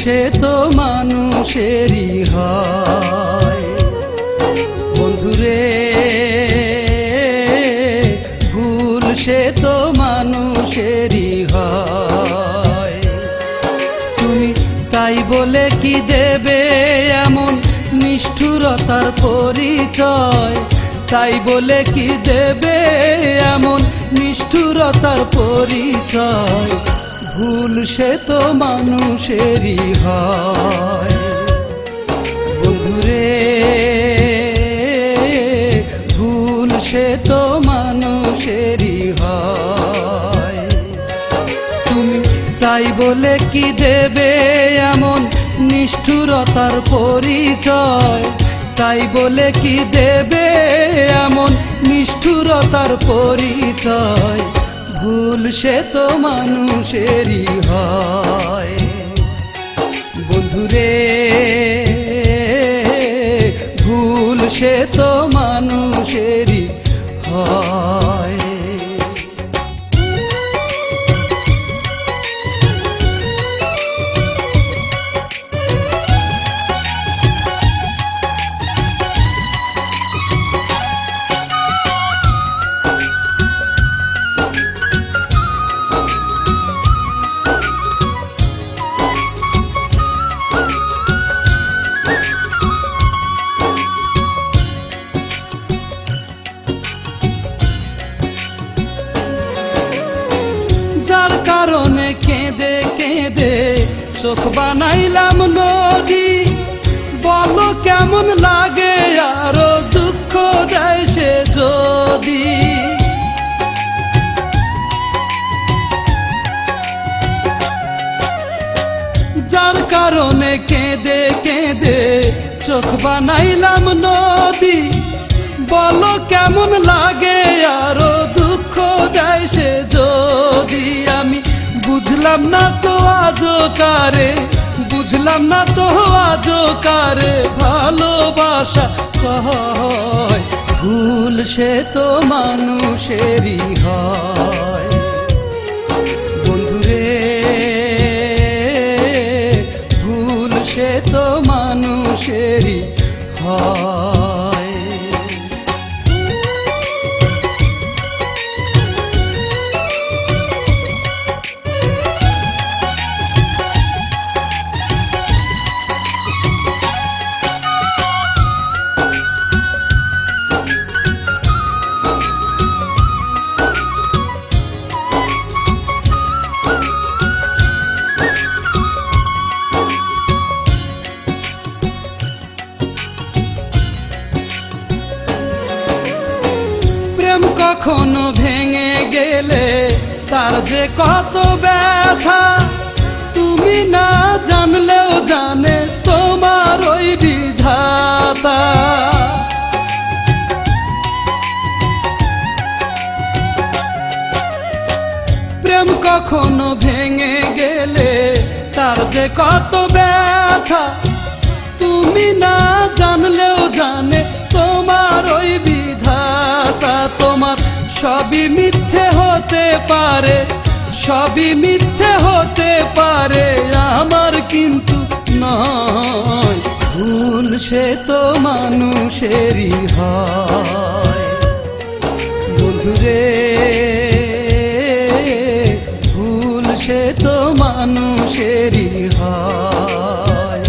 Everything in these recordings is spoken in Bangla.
সে তো মানুষেরই হয়। বন্ধুরে ভুল সে তো মানুষেরই হয়। তুমি তাই বলে কি দেবে এমন নিষ্ঠুরতার পরিচয়? তাই বলে কি দেবে এমন নিষ্ঠুরতার পরিচয়? ভুল সে তো মানুষেরই হয়। বন্ধুরে ভুল সে তো মানুষেরই হয়। তুমি তাই বলে কি দেবে এমন নিষ্ঠুরতার পরিচয়? তাই বলে কি দেবে এমন নিষ্ঠুরতার পরিচয়? ভুল সে তো মানুষেরই হয়। বন্ধুরে ভুল সে তো মানুষেরই হয়। যার কারণে কেঁদে কেঁদে চোখ বানাইলাম নদী, বলো কেমন লাগে আরো দুঃখ দেয় সে যদি। যার কারণে কেঁদে কেঁদে চোখ বানাইলাম নদী, বলো কেমন লাগে আরো দুঃখ দেয় সে যদি। আমি বুঝলাম না তো আজও কারে, বুঝলাম না তো আজও কারে ভালোবাসা কয়। ভুল সে তো মানুষেরই হয়। বন্ধুরে ভুল সে তো মানুষেরই হয়। প্রেম কখনো ভেঙে গেলে তার যে কত ব্যথা, তুমি না জানলেও জানে তোমার ওই বিধাতা। প্রেম কখনো ভেঙে গেলে তার যে কত ব্যথা, তুমি না জানলেও জানে তোমার ওই বিধাতা। তোমার সবই মিথ্যে হতে পারে, সবই মিথ্যে হতে পারে, আমার কিন্তু নয়। ভুল সে তো মানুষেরই হয়। বন্ধুরে ভুল সে তো মানুষেরই হয়।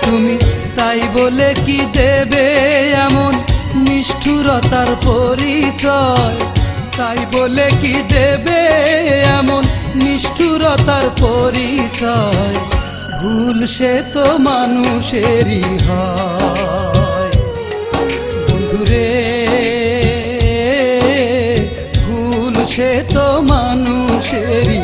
তুমি তাই বলে কি দেবে এমন নিষ্ঠুরতার পরিচয়? তাই বলে কি দেবে এমন নিষ্ঠুরতার পরিচয়? ভুল সে তো মানুষেরই হয়। বন্ধুরে ভুল সে তো মানুষেরই